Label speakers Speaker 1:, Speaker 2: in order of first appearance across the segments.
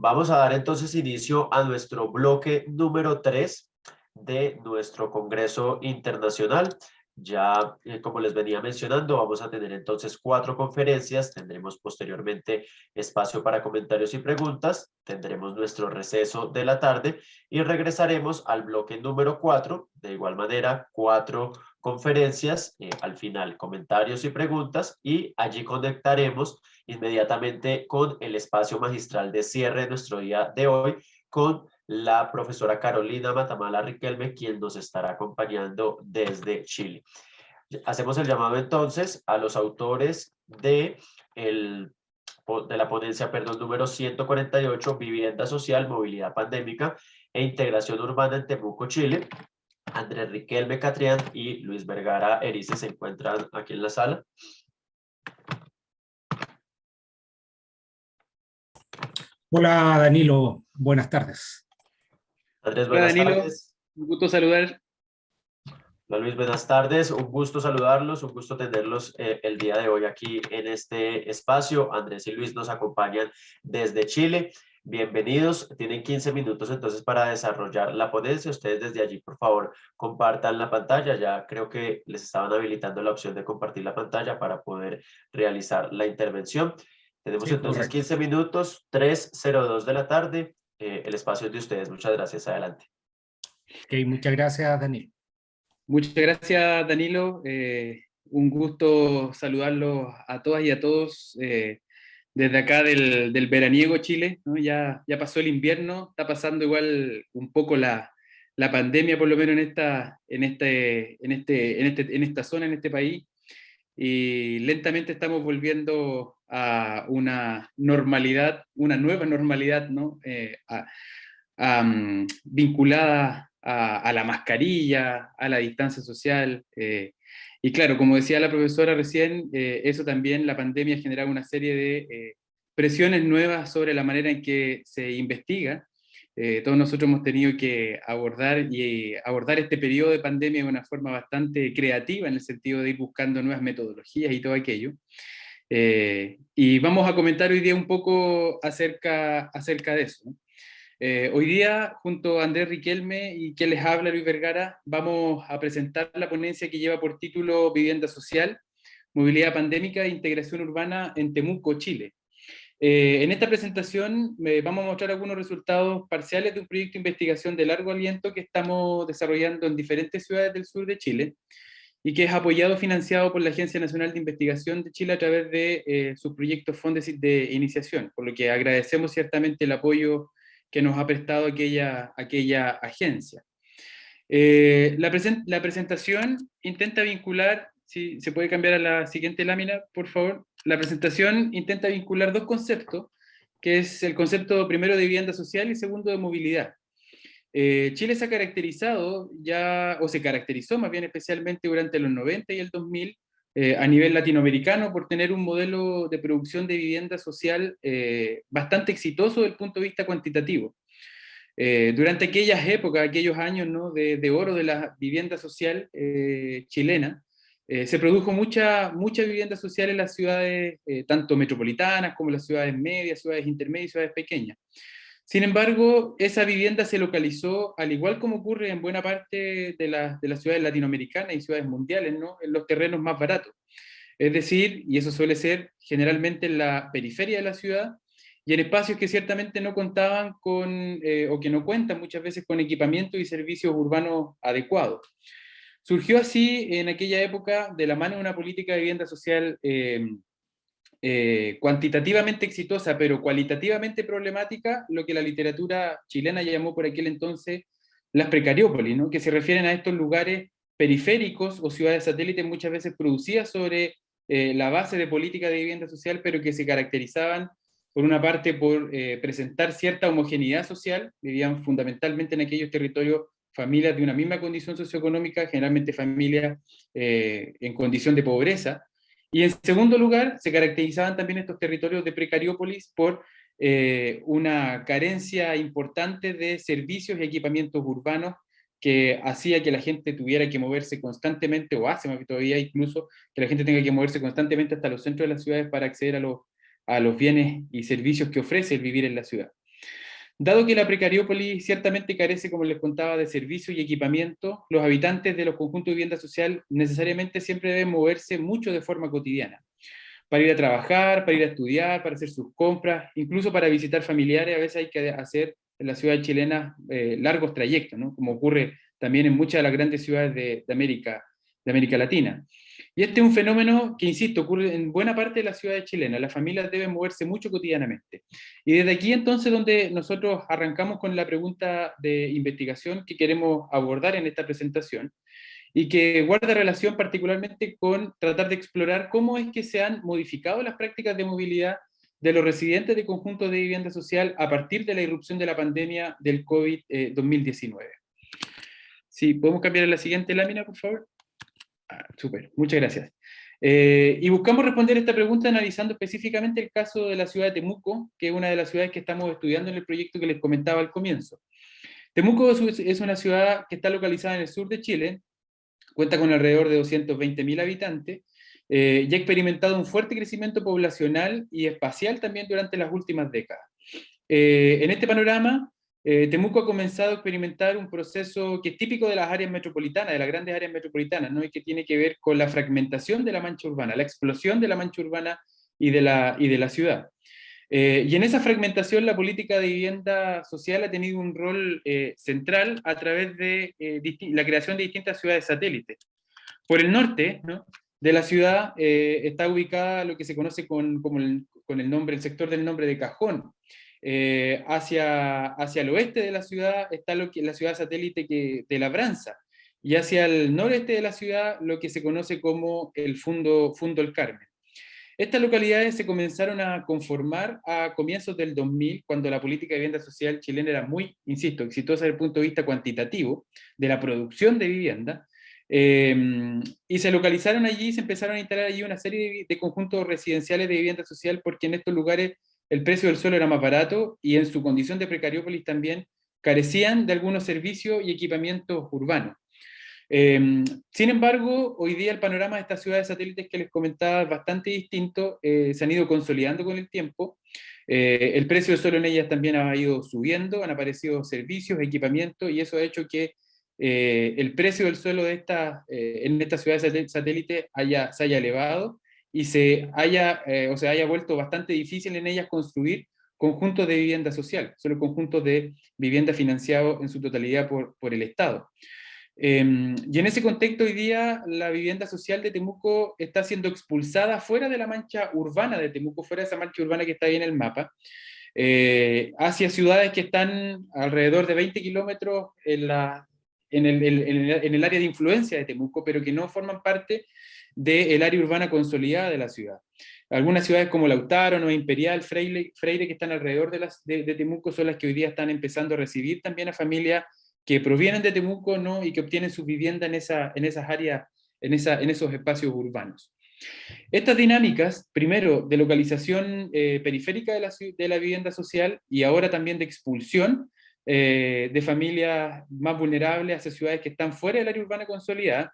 Speaker 1: vamos a dar entonces inicio a nuestro bloque número 3 de nuestro Congreso Internacional. Ya, como les venía mencionando, vamos a tener entonces 4 conferencias, tendremos posteriormente espacio para comentarios y preguntas, tendremos nuestro receso de la tarde y regresaremos al bloque número 4, de igual manera, 4 conferencias, al final comentarios y preguntas, y allí conectaremos inmediatamente con el espacio magistral de cierre de nuestro día de hoy, con la profesora Carolina Matamala Riquelme, quien nos estará acompañando desde Chile. Hacemos el llamado entonces a los autores de la ponencia, perdón, número 148, Vivienda Social, Movilidad Pandémica e Integración Urbana en Temuco, Chile. Andrés Riquelme Catrián y Luis Vergara Erice se encuentran aquí en la sala.
Speaker 2: Hola Danilo, buenas tardes.
Speaker 1: Andrés,
Speaker 3: Hola
Speaker 1: buenas
Speaker 3: Danilo,
Speaker 1: tardes.
Speaker 3: un gusto saludar.
Speaker 1: Hola Luis, buenas tardes. Un gusto saludarlos, un gusto tenerlos el día de hoy aquí en este espacio. Andrés y Luis nos acompañan desde Chile. Bienvenidos. Tienen 15 minutos entonces para desarrollar la ponencia. Ustedes desde allí, por favor, compartan la pantalla. Ya creo que les estaban habilitando la opción de compartir la pantalla para poder realizar la intervención. Tenemos
Speaker 2: Sí,
Speaker 1: entonces
Speaker 2: correcto.
Speaker 1: 15 minutos, 3:02 de la tarde. El espacio es de ustedes. Muchas gracias. Adelante.
Speaker 2: Ok, muchas gracias Danilo.
Speaker 3: Muchas gracias Danilo, un gusto saludarlos a todas y a todos desde acá del veraniego Chile, ¿no? Ya pasó el invierno, está pasando igual un poco la pandemia, por lo menos en esta zona, en este país, y lentamente estamos volviendo a una normalidad, una nueva normalidad, ¿no? Vinculada a la mascarilla, a la distancia social. Y claro, como decía la profesora recién, eso también, la pandemia ha generado una serie de presiones nuevas sobre la manera en que se investiga. Todos nosotros hemos tenido que abordar este periodo de pandemia de una forma bastante creativa, en el sentido de ir buscando nuevas metodologías y todo aquello. Y vamos a comentar hoy día un poco acerca de eso, ¿no? Hoy día, junto a Andrés Riquelme y quien les habla, Luis Vergara, vamos a presentar la ponencia que lleva por título Vivienda Social, Movilidad Pandémica e Integración Urbana en Temuco, Chile. En esta presentación vamos a mostrar algunos resultados parciales de un proyecto de investigación de largo aliento que estamos desarrollando en diferentes ciudades del sur de Chile y que es apoyado y financiado por la Agencia Nacional de Investigación de Chile a través de sus proyectos fondos de iniciación, por lo que agradecemos ciertamente el apoyo que nos ha prestado aquella agencia. La presentación intenta vincular, si se puede cambiar a la siguiente lámina, por favor. La presentación intenta vincular dos conceptos, que es el concepto primero de vivienda social y segundo de movilidad. Chile se ha caracterizado o se caracterizó más bien especialmente durante los 90 y el 2000 a nivel latinoamericano por tener un modelo de producción de vivienda social bastante exitoso desde el punto de vista cuantitativo. Durante aquellas épocas, aquellos años, ¿no?, de oro de la vivienda social chilena, se produjo mucha vivienda social en las ciudades tanto metropolitanas como en las ciudades medias, ciudades intermedias y ciudades pequeñas. Sin embargo, esa vivienda se localizó, al igual como ocurre en buena parte de las ciudades latinoamericanas y ciudades mundiales, ¿no?, en los terrenos más baratos. Es decir, y eso suele ser generalmente en la periferia de la ciudad, y en espacios que ciertamente no contaban con, o que no cuentan muchas veces con equipamiento y servicios urbanos adecuados. Surgió así en aquella época de la mano de una política de vivienda social cuantitativamente exitosa, pero cualitativamente problemática, lo que la literatura chilena llamó por aquel entonces las precariópolis, ¿no?, que se refieren a estos lugares periféricos o ciudades satélites muchas veces producidas sobre la base de política de vivienda social, pero que se caracterizaban por una parte por presentar cierta homogeneidad social. Vivían fundamentalmente en aquellos territorios familias de una misma condición socioeconómica, generalmente familias en condición de pobreza. Y en segundo lugar, se caracterizaban también estos territorios de precariópolis por una carencia importante de servicios y equipamientos urbanos que hacía que la gente tuviera que moverse constantemente, o hace más que todavía incluso, que la gente tenga que moverse constantemente hasta los centros de las ciudades para acceder a los bienes y servicios que ofrece el vivir en la ciudad. Dado que la Precariópolis ciertamente carece, como les contaba, de servicios y equipamiento, los habitantes de los conjuntos de vivienda social necesariamente siempre deben moverse mucho de forma cotidiana, para ir a trabajar, para ir a estudiar, para hacer sus compras, incluso para visitar familiares. A veces hay que hacer en la ciudad chilena largos trayectos, ¿no? Como ocurre también en muchas de las grandes ciudades de América Latina. Y este es un fenómeno que, insisto, ocurre en buena parte de las ciudades chilenas. Las familias deben moverse mucho cotidianamente. Y desde aquí entonces donde nosotros arrancamos con la pregunta de investigación que queremos abordar en esta presentación, y que guarda relación particularmente con tratar de explorar cómo es que se han modificado las prácticas de movilidad de los residentes de conjuntos de vivienda social a partir de la irrupción de la pandemia del COVID-2019. Sí, ¿podemos cambiar a la siguiente lámina, por favor? Súper, muchas gracias. Y buscamos responder esta pregunta analizando específicamente el caso de la ciudad de Temuco, que es una de las ciudades que estamos estudiando en el proyecto que les comentaba al comienzo. Temuco es una ciudad que está localizada en el sur de Chile, cuenta con alrededor de 220.000 habitantes, y ha experimentado un fuerte crecimiento poblacional y espacial también durante las últimas décadas. En este panorama, Temuco ha comenzado a experimentar un proceso que es típico de las áreas metropolitanas, de las grandes áreas metropolitanas, ¿no? Y que tiene que ver con la fragmentación de la mancha urbana, la explosión de la mancha urbana y de la ciudad. Y en esa fragmentación la política de vivienda social ha tenido un rol central a través de la creación de distintas ciudades satélites. Por el norte, ¿no?, de la ciudad está ubicada lo que se conoce con el nombre, el sector del nombre de Cajón. Hacia el oeste de la ciudad está la ciudad satélite de Labranza, y hacia el noreste de la ciudad lo que se conoce como el Fundo El Carmen. Estas localidades se comenzaron a conformar a comienzos del 2000, cuando la política de vivienda social chilena era muy, insisto, exitosa desde el punto de vista cuantitativo, de la producción de vivienda, y se localizaron allí, se empezaron a instalar allí una serie de conjuntos residenciales de vivienda social, porque en estos lugares el precio del suelo era más barato, y en su condición de precariópolis también carecían de algunos servicios y equipamientos urbanos. Sin embargo, hoy día el panorama de estas ciudades satélites que les comentaba es bastante distinto, se han ido consolidando con el tiempo, el precio del suelo en ellas también ha ido subiendo, han aparecido servicios, equipamientos, y eso ha hecho que el precio del suelo en estas ciudades satélites se haya elevado, y se haya vuelto bastante difícil en ellas construir conjuntos de vivienda social, solo conjuntos de vivienda financiados en su totalidad por el Estado. Y en ese contexto hoy día la vivienda social de Temuco está siendo expulsada fuera de la mancha urbana de Temuco, fuera de esa mancha urbana que está ahí en el mapa, hacia ciudades que están alrededor de 20 kilómetros en el área de influencia de Temuco, pero que no forman parte del área urbana consolidada de la ciudad. Algunas ciudades como Lautaro, Nueva Imperial, Freire, que están alrededor de Temuco, son las que hoy día están empezando a recibir también a familias que provienen de Temuco, ¿no?, y que obtienen su vivienda en esas áreas, en esos espacios urbanos. Estas dinámicas, primero de localización periférica de la vivienda social, y ahora también de expulsión de familias más vulnerables hacia ciudades que están fuera del área urbana consolidada,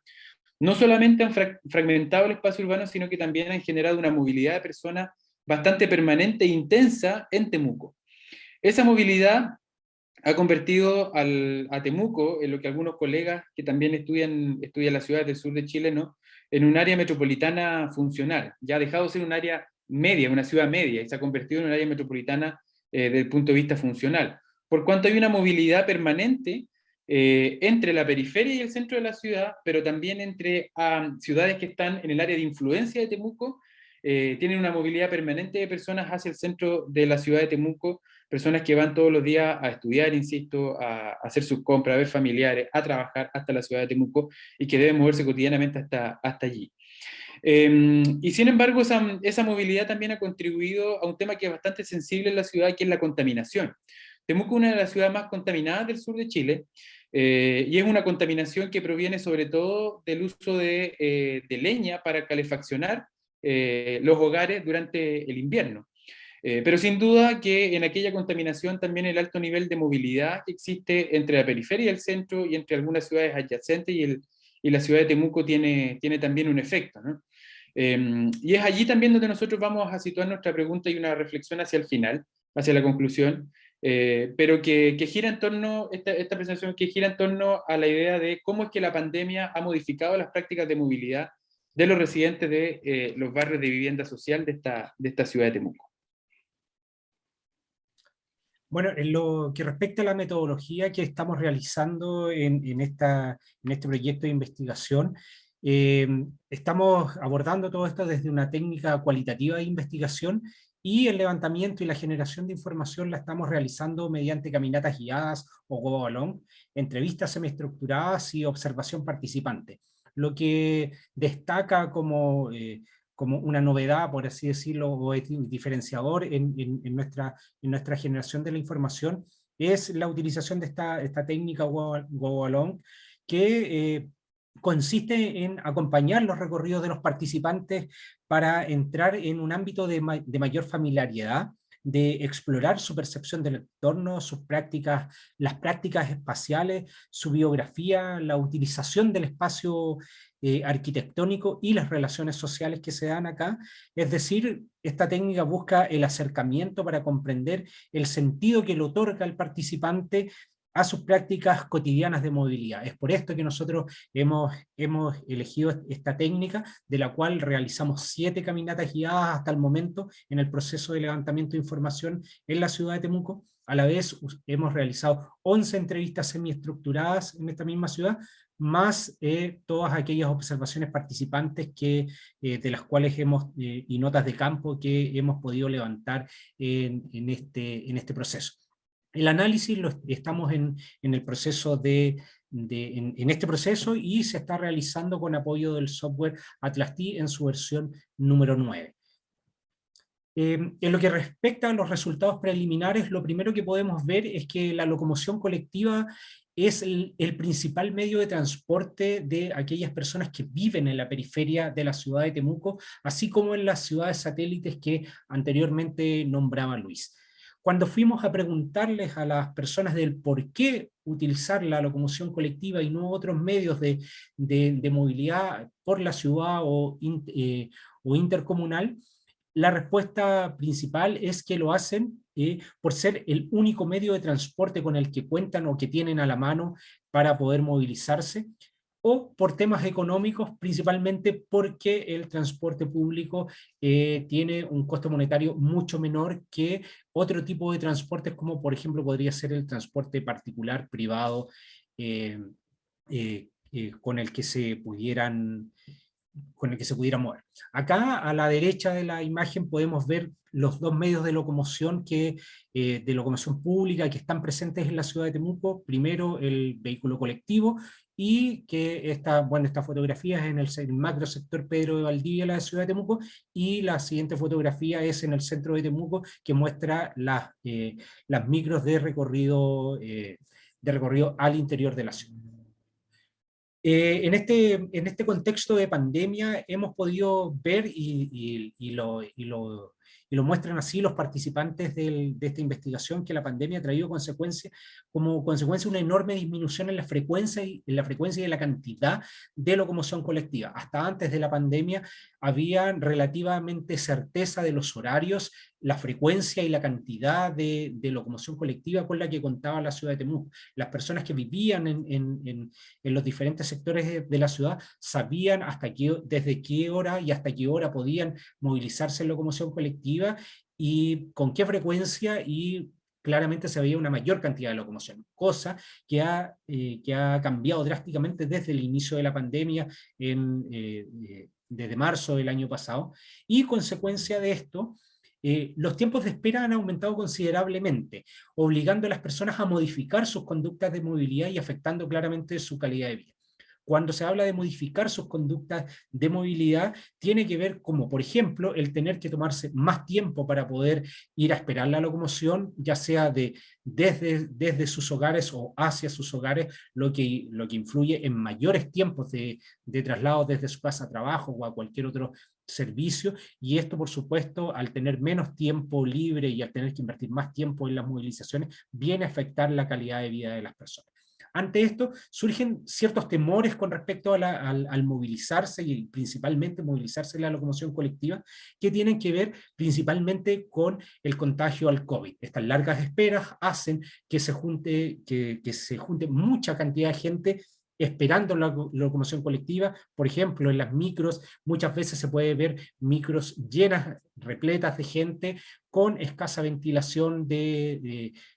Speaker 3: no solamente han fragmentado el espacio urbano, sino que también han generado una movilidad de personas bastante permanente e intensa en Temuco. Esa movilidad ha convertido a Temuco, en lo que algunos colegas que también estudian las ciudades del sur de Chile, ¿no?, en un área metropolitana funcional. Ya ha dejado de ser un área media, una ciudad media, y se ha convertido en un área metropolitana desde el punto de vista funcional. Por cuanto hay una movilidad permanente entre la periferia y el centro de la ciudad, pero también entre ciudades que están en el área de influencia de Temuco, tienen una movilidad permanente de personas hacia el centro de la ciudad de Temuco, personas que van todos los días a estudiar, insisto, a hacer sus compras, a ver familiares, a trabajar hasta la ciudad de Temuco, y que deben moverse cotidianamente hasta allí. Y sin embargo, esa movilidad también ha contribuido a un tema que es bastante sensible en la ciudad, que es la contaminación. Temuco es una de las ciudades más contaminadas del sur de Chile, y es una contaminación que proviene sobre todo del uso de leña para calefaccionar los hogares durante el invierno. Pero sin duda que en aquella contaminación también el alto nivel de movilidad que existe entre la periferia y el centro, y entre algunas ciudades adyacentes y la ciudad de Temuco, tiene también un efecto, ¿no? Y es allí también donde nosotros vamos a situar nuestra pregunta y una reflexión hacia el final, hacia la conclusión, pero que gira en torno, esta presentación que gira en torno a la idea de cómo es que la pandemia ha modificado las prácticas de movilidad de los residentes de los barrios de vivienda social de esta ciudad de Temuco.
Speaker 2: Bueno, en lo que respecta a la metodología que estamos realizando en este proyecto de investigación, estamos abordando todo esto desde una técnica cualitativa de investigación, y el levantamiento y la generación de información la estamos realizando mediante caminatas guiadas o go along, entrevistas semiestructuradas y observación participante. Lo que destaca como una novedad, por así decirlo, o es diferenciador en nuestra generación de la información, es la utilización de esta técnica go along, que consiste en acompañar los recorridos de los participantes para entrar en un ámbito de mayor familiaridad, de explorar su percepción del entorno, sus prácticas, las prácticas espaciales, su biografía, la utilización del espacio arquitectónico y las relaciones sociales que se dan acá. Es decir, esta técnica busca el acercamiento para comprender el sentido que le otorga al participante a sus prácticas cotidianas de movilidad. Es por esto que nosotros hemos elegido esta técnica, de la cual realizamos 7 caminatas guiadas hasta el momento en el proceso de levantamiento de información en la ciudad de Temuco. A la vez hemos realizado 11 entrevistas semiestructuradas en esta misma ciudad, más todas aquellas observaciones participantes de las cuales y notas de campo que hemos podido levantar en este proceso. El análisis estamos en el proceso en este proceso, y se está realizando con apoyo del software Atlas T en su versión número 9. En lo que respecta a los resultados preliminares, lo primero que podemos ver es que la locomoción colectiva es el principal medio de transporte de aquellas personas que viven en la periferia de la ciudad de Temuco, así como en las ciudades satélites que anteriormente nombraba Luis. Cuando fuimos a preguntarles a las personas del por qué utilizar la locomoción colectiva y no otros medios de movilidad por la ciudad o intercomunal, la respuesta principal es que lo hacen por ser el único medio de transporte con el que cuentan o que tienen a la mano para poder movilizarse, o por temas económicos, principalmente porque el transporte público tiene un costo monetario mucho menor que otro tipo de transportes, como por ejemplo podría ser el transporte particular, privado, con el que se pudieran mover. Acá a la derecha de la imagen podemos ver los 2 medios de locomoción de locomoción pública que están presentes en la ciudad de Temuco. Primero el vehículo colectivo, y que esta fotografía es en el macro sector Pedro de Valdivia, la ciudad de Temuco, y la siguiente fotografía es en el centro de Temuco, que muestra las micros de recorrido al interior de la ciudad. En este contexto de pandemia hemos podido ver, y lo muestran así los participantes de esta investigación, que la pandemia ha traído como consecuencia una enorme disminución en la frecuencia y en la cantidad de locomoción colectiva. Hasta antes de la pandemia había relativamente certeza de los horarios, la frecuencia y la cantidad de locomoción colectiva con la que contaba la ciudad de Temuco. Las personas que vivían en los diferentes sectores de la ciudad sabían desde qué hora y hasta qué hora podían movilizarse en locomoción colectiva y con qué frecuencia, y claramente se veía una mayor cantidad de locomoción, cosa que ha cambiado drásticamente desde el inicio de la pandemia, desde marzo del año pasado, y consecuencia de esto, los tiempos de espera han aumentado considerablemente, obligando a las personas a modificar sus conductas de movilidad y afectando claramente su calidad de vida. Cuando se habla de modificar sus conductas de movilidad, tiene que ver como, por ejemplo, el tener que tomarse más tiempo para poder ir a esperar la locomoción, ya sea desde sus hogares o hacia sus hogares, lo que influye en mayores tiempos de traslado desde su casa a trabajo o a cualquier otro servicio, y esto por supuesto al tener menos tiempo libre y al tener que invertir más tiempo en las movilizaciones, viene a afectar la calidad de vida de las personas. Ante esto surgen ciertos temores con respecto a al movilizarse y principalmente movilizarse en la locomoción colectiva, que tienen que ver principalmente con el contagio al COVID. Estas largas esperas hacen que se junte mucha cantidad de gente esperando la locomoción colectiva. Por ejemplo, en las micros muchas veces se puede ver micros llenas, repletas de gente con escasa ventilación,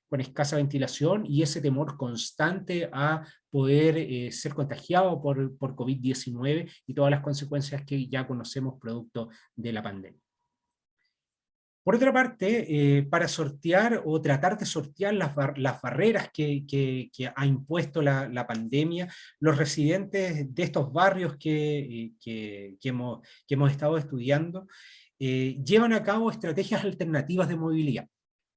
Speaker 2: con escasa ventilación, y ese temor constante a poder ser contagiado por COVID-19 y todas las consecuencias que ya conocemos producto de la pandemia. Por otra parte, para sortear o tratar de sortear las barreras que ha impuesto la pandemia, los residentes de estos barrios que hemos estado estudiando llevan a cabo estrategias alternativas de movilidad.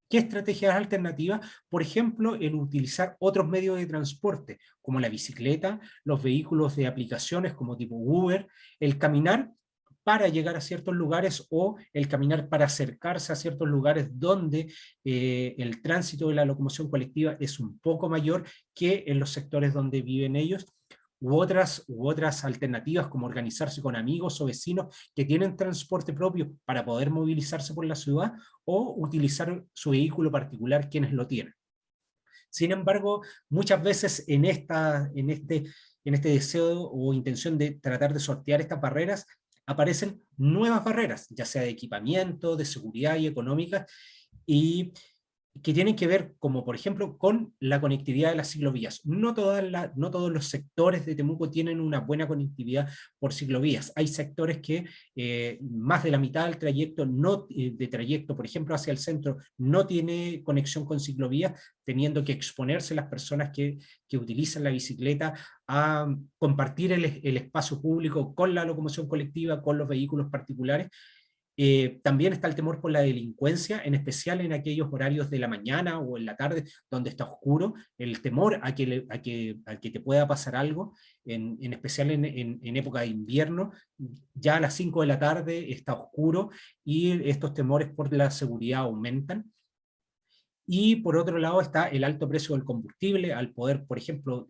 Speaker 2: ¿Qué estrategias alternativas? Por ejemplo, el utilizar otros medios de transporte, como la bicicleta, los vehículos de aplicaciones como tipo Uber, el caminar para llegar a ciertos lugares o el caminar para acercarse a ciertos lugares donde el tránsito de la locomoción colectiva es un poco mayor que en los sectores donde viven ellos, u otras alternativas como organizarse con amigos o vecinos que tienen transporte propio para poder movilizarse por la ciudad o utilizar su vehículo particular quienes lo tienen. Sin embargo, muchas veces en este deseo o intención de tratar de sortear estas barreras, aparecen nuevas barreras, ya sea de equipamiento, de seguridad y económicas, y que tienen que ver, como por ejemplo, con la conectividad de las ciclovías. No todos los sectores de Temuco tienen una buena conectividad por ciclovías. Hay sectores que más de la mitad del trayecto, de trayecto, por ejemplo, hacia el centro, no tiene conexión con ciclovías, teniendo que exponerse las personas que utilizan la bicicleta a compartir el espacio público con la locomoción colectiva, con los vehículos particulares. También está el temor por la delincuencia, en especial en aquellos horarios de la mañana o en la tarde donde está oscuro, el temor a que te pueda pasar algo, en especial en época de invierno, ya a las 5 de la tarde está oscuro y estos temores por la seguridad aumentan. Y por otro lado está el alto precio del combustible, al poder, por ejemplo,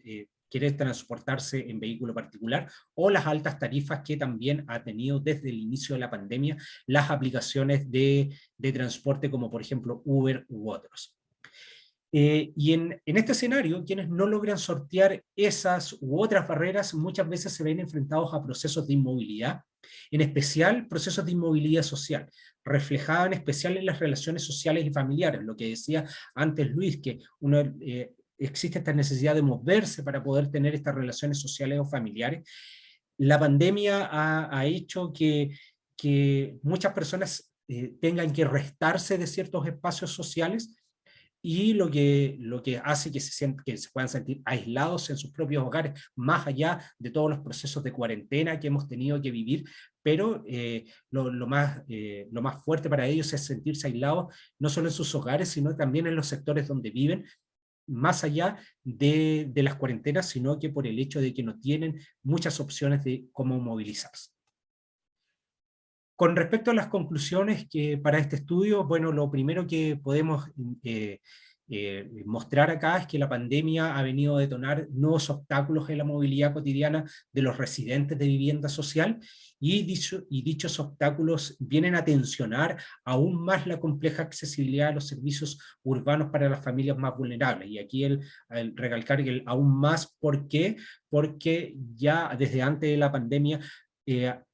Speaker 2: querer transportarse en vehículo particular, o las altas tarifas que también ha tenido desde el inicio de la pandemia las aplicaciones de transporte como por ejemplo Uber u otros. Y en este escenario, quienes no logran sortear esas u otras barreras muchas veces se ven enfrentados a procesos de inmovilidad, en especial procesos de inmovilidad social, reflejada en especial en las relaciones sociales y familiares, lo que decía antes Luis, que existe esta necesidad de moverse para poder tener estas relaciones sociales o familiares. La pandemia ha hecho que muchas personas tengan que restarse de ciertos espacios sociales, y lo que hace que se puedan sentir aislados en sus propios hogares, más allá de todos los procesos de cuarentena que hemos tenido que vivir, pero lo más fuerte para ellos es sentirse aislados, no solo en sus hogares, sino también en los sectores donde viven, más allá de las cuarentenas, sino que por el hecho de que no tienen muchas opciones de cómo movilizarse. Con respecto a las conclusiones que para este estudio, bueno, lo primero que podemos mostrar acá es que la pandemia ha venido a detonar nuevos obstáculos en la movilidad cotidiana de los residentes de vivienda social, y dichos obstáculos vienen a tensionar aún más la compleja accesibilidad a los servicios urbanos para las familias más vulnerables. Y aquí el recalcar el aún más, ¿por qué? Porque ya desde antes de la pandemia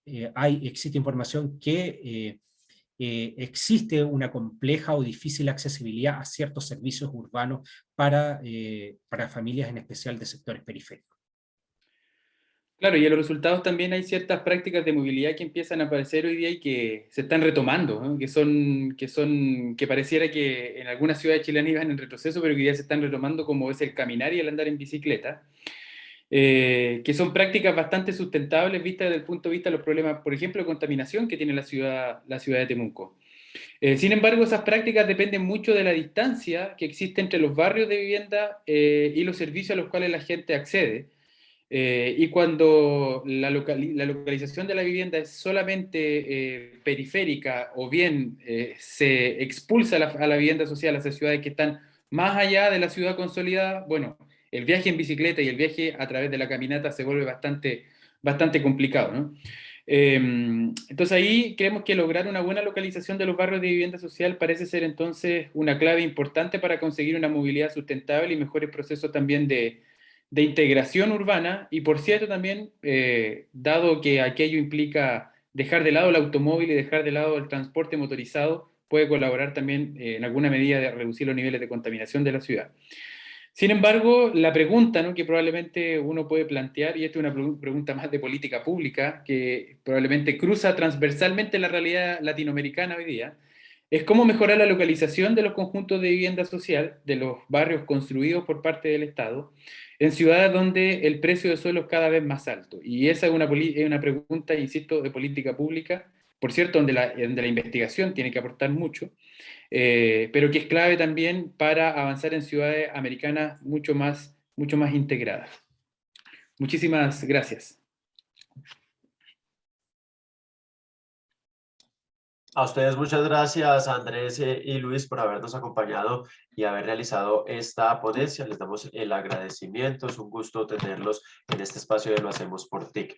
Speaker 2: existe información que existe una compleja o difícil accesibilidad a ciertos servicios urbanos para familias en especial de sectores periféricos.
Speaker 3: Claro, y en los resultados también hay ciertas prácticas de movilidad que empiezan a aparecer hoy día y que se están retomando, ¿no? que pareciera que en algunas ciudades chilenas iban en retroceso, pero que ya se están retomando, como es el caminar y el andar en bicicleta. Que son prácticas bastante sustentables vistas desde el punto de vista de los problemas, por ejemplo, de contaminación que tiene la ciudad de Temuco. Sin embargo, esas prácticas dependen mucho de la distancia que existe entre los barrios de vivienda y los servicios a los cuales la gente accede. Y cuando la localización de la vivienda es solamente periférica, o bien se expulsa a la vivienda social hacia ciudades que están más allá de la ciudad consolidada, bueno, el viaje en bicicleta y el viaje a través de la caminata se vuelve bastante complicado, ¿no? Entonces ahí creemos que lograr una buena localización de los barrios de vivienda social parece ser entonces una clave importante para conseguir una movilidad sustentable y mejores procesos también de integración urbana, y por cierto también, dado que aquello implica dejar de lado el automóvil y dejar de lado el transporte motorizado, puede colaborar también en alguna medida de reducir los niveles de contaminación de la ciudad. Sin embargo, la pregunta, ¿no?, que probablemente uno puede plantear, y esta es una pregunta más de política pública, que probablemente cruza transversalmente la realidad latinoamericana hoy día, es cómo mejorar la localización de los conjuntos de vivienda social, de los barrios construidos por parte del Estado, en ciudades donde el precio de suelo es cada vez más alto. Y esa es una pregunta, insisto, de política pública, por cierto, donde la investigación tiene que aportar mucho, pero que es clave también para avanzar en ciudades americanas mucho más integradas. Muchísimas gracias.
Speaker 1: A ustedes muchas gracias, Andrés y Luis, por habernos acompañado y haber realizado esta ponencia. Les damos el agradecimiento. Es un gusto tenerlos en este espacio de Lo Hacemos por TIC.